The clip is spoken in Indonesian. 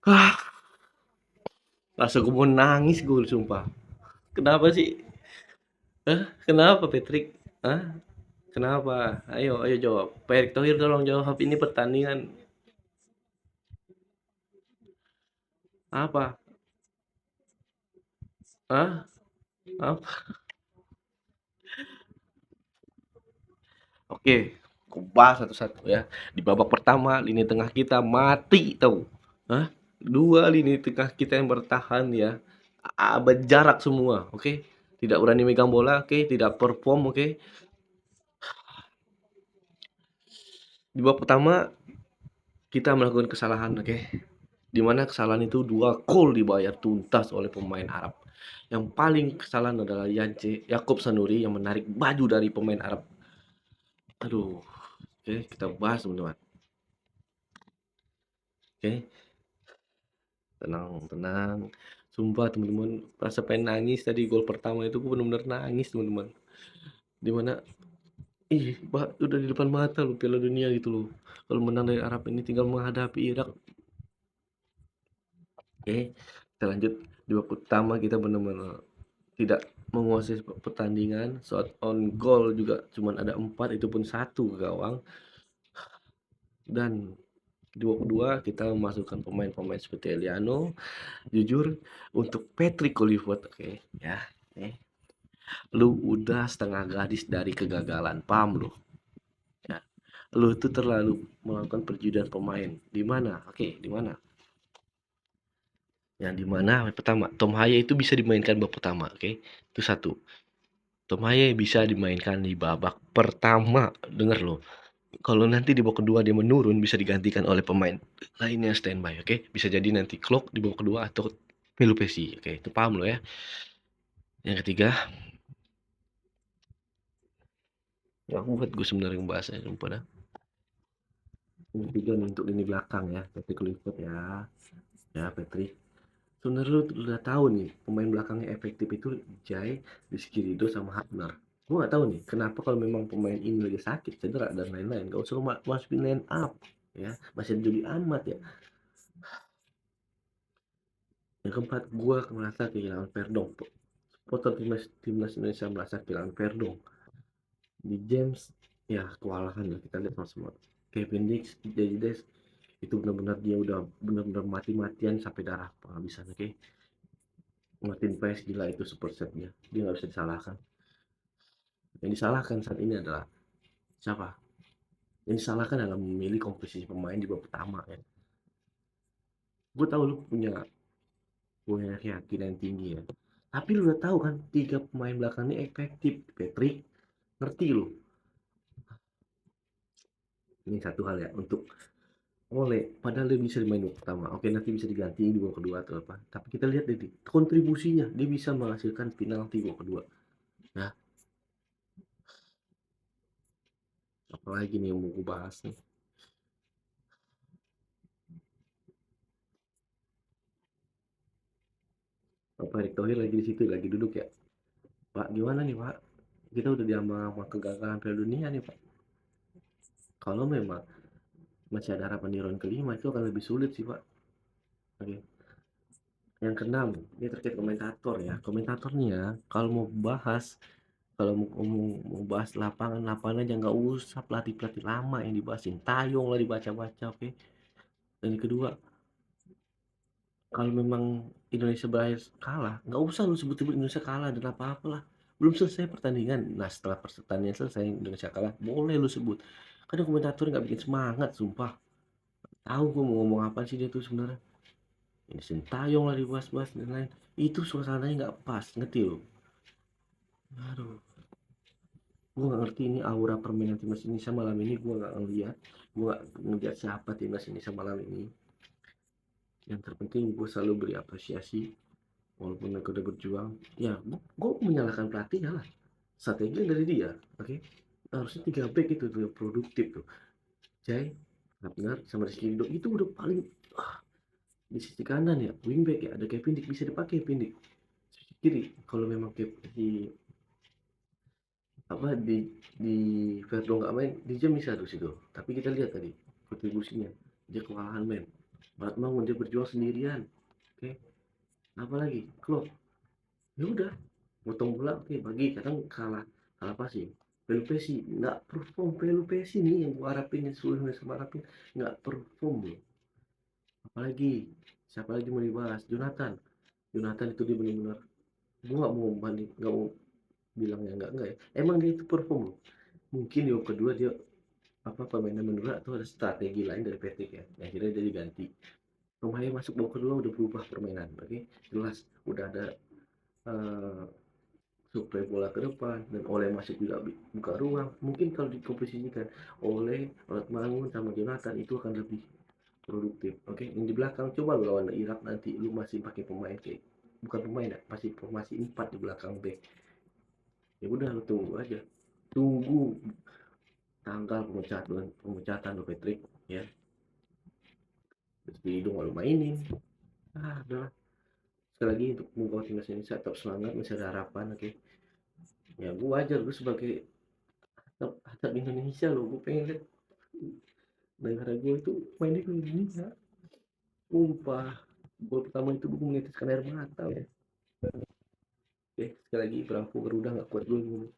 Ah, langsung gue mau nangis gue sumpah. Kenapa sih? Kenapa Patrick? Hah? Kenapa? Ayo, ayo jawab. Pak Erick Thohir tolong jawab, ini pertandingan apa? Hah? Apa? Oke, aku bahas satu-satu ya. Di babak pertama lini tengah kita mati tahu. Hah? Dua lini tengah kita yang bertahan ya. Berjarak semua, oke? Tidak berani megang bola, oke? Tidak perform, oke? Di babak pertama kita melakukan kesalahan, oke? Di mana kesalahan itu 2 gol dibayar tuntas oleh pemain Arab. Yang paling kesalahan adalah Yance Yakob Sanuri yang menarik baju dari pemain Arab. Aduh, oke, kita bahas teman-teman. Oke, tenang, tenang. Sumpah teman-teman, rasa pengen nangis tadi gol pertama itu gue benar-benar nangis teman-teman. Di mana udah di depan mata loh Piala Dunia gitu loh. Kalau menang dari Arab ini tinggal menghadapi Irak. Oke, kita lanjut. Di babak pertama kita benar-benar tidak menguasai pertandingan. Shot on goal juga cuma ada 4, itu pun satu ke gawang. Dan di babak kedua kita memasukkan pemain-pemain seperti Eliano. Jujur untuk Patrick Kluivert, oke, ya, oke. Lu udah setengah gadis dari kegagalan, paham lu? Ya. Lu itu terlalu melakukan perjudian pemain. Di mana? Oke, di mana? Yang di mana pertama, Tom Haye itu bisa dimainkan babak pertama, oke? Itu satu. Tom Haye bisa dimainkan di babak pertama, denger lo. Kalau nanti di babak kedua dia menurun bisa digantikan oleh pemain lainnya standby, oke? Bisa jadi nanti Klok di babak kedua atau Milu Pesi, oke? Itu paham lo ya. Yang ketiga, ya aku buat gue sebenarnya ngebahasnya sumpah dah. Yang ketiga nih untuk lini belakang ya, Patrick Kluivert ya. Ya, Patrick. Sebenarnya lu udah tahu nih pemain belakangnya efektif itu Jai, Rizky Ridho sama Hapner. Gue gak tahu nih kenapa kalau memang pemain ini lagi sakit, cedera dan lain-lain, gak usah masukin line up ya, masih jadi amat ya. Yang keempat, gue merasa kehilangan Verdong. Supporter timnas timnas Indonesia merasa kehilangan Verdong. Di James ya kewalahan ya kita lihat semua. Kevin Dix jadi Des itu benar-benar dia udah benar-benar mati-matian sampai darah penghabisan, oke. Martin Paes gila itu super setnya, dia nggak bisa disalahkan. Yang disalahkan saat ini adalah siapa? Yang disalahkan adalah memilih komposisi pemain di babak pertama ya. Gue tahu lu punya punya keyakinan tinggi ya. Tapi lu udah tahu kan tiga pemain belakangnya efektif, Patrick. Ngerti lu? Ini satu hal ya untuk Oleh, padahal dia bisa di main babak pertama. Oke, nanti bisa diganti di babak kedua atau apa. Tapi kita lihat deh kontribusinya, dia bisa menghasilkan penalti babak kedua. Nah, apalagi nih yang mau gue bahas nih. Pak Erick Thohir lagi di situ, lagi duduk ya. Pak, gimana nih Pak? Kita udah diambang sama kegagalan Piala Dunia nih Pak. Kalau memang masih ada harapan di round kelima itu akan lebih sulit sih Pak. Oke. Yang keenam, ini terkait komentator ya. Komentator nih ya, kalau mau bahas, kalau mau bahas lapangan aja nggak usah pelatih-pelatih lama yang dibahasin. Tayong lah dibaca-baca, oke. Dan yang kedua, kalau memang Indonesia berakhir kalah, nggak usah lu sebut-sebut Indonesia kalah dan apa-apa lah. Belum selesai pertandingan. Nah, setelah pertandingan selesai Indonesia kalah, boleh lu sebut. Kadang komentator nggak bikin semangat, sumpah. Tahu gue mau ngomong apa sih dia tuh sebenarnya. Ini Sintayong lah dibahas-bahas dan lain. Itu suasananya nggak pas, ngerti lo? Aduh, gue nggak ngerti ini aura permainan timnas Indonesia malam ini gue nggak ngeliat. Gue nggak ngeliat siapa timnas Indonesia malam ini. Yang terpenting gue selalu beri apresiasi walaupun mereka udah berjuang. Ya, gue menyalahkan pelatih ya lah. Strategi dari dia, oke? Okay? Harusnya 3 back itu tuh produktif tuh. Jai, Abner, sama Rizky Ridho itu udah paling di sisi kanan ya, wingback ya, ada Kevin Dik bisa dipakai Kevin Dik. Sisi kiri, kalau memang di apa di Verdo nggak main, di jam bisa tuh situ. Tapi kita lihat tadi kontribusinya, dia kewalahan main. Matt Mount dia berjuang sendirian, oke. Apalagi Klopp, ya udah potong bola oke bagi kadang kalah kalah passing. Pelupesi nggak perform, Pelupesi nih yang gua harapin yang seluruh Indonesia harapin nggak perform loh. Apalagi siapa lagi mau dibahas? Jonathan. Jonathan itu dia benar-benar gua nggak mau banding, nggak mau bilang yang enggak ya. Emang dia itu perform loh. Mungkin di babak kedua dia apa permainan menurut atau ada strategi lain dari Patrick ya. Yang akhirnya dia diganti. Pemain masuk babak kedua udah berubah permainan, oke. Jelas udah ada eh, suplai bola ke depan dan oleh masuk juga buka ruang. Mungkin kalau dikomposisikan oleh Mangun sama Jonathan itu akan lebih produktif. Oke, yang di belakang coba lu lawan Irak nanti lu masih pakai pemain kayak bukan pemain ya, masih formasi 4 di belakang back. Ya udah lu tunggu aja. Tunggu tanggal pemecatan lo Patrick ya. Terus hidung lu mainin. Ah, udah. Sekali lagi untuk membawa timnas Indonesia tetap semangat, masih ada harapan, oke. Ya gue wajar gue sebagai atlet Indonesia loh, gue pengen lihat negara gue itu mainnya kayak gini ya. Sumpah, gol pertama itu gue meneteskan air mata ya. Oke, sekali lagi Brampo Garuda nggak kuat dulu.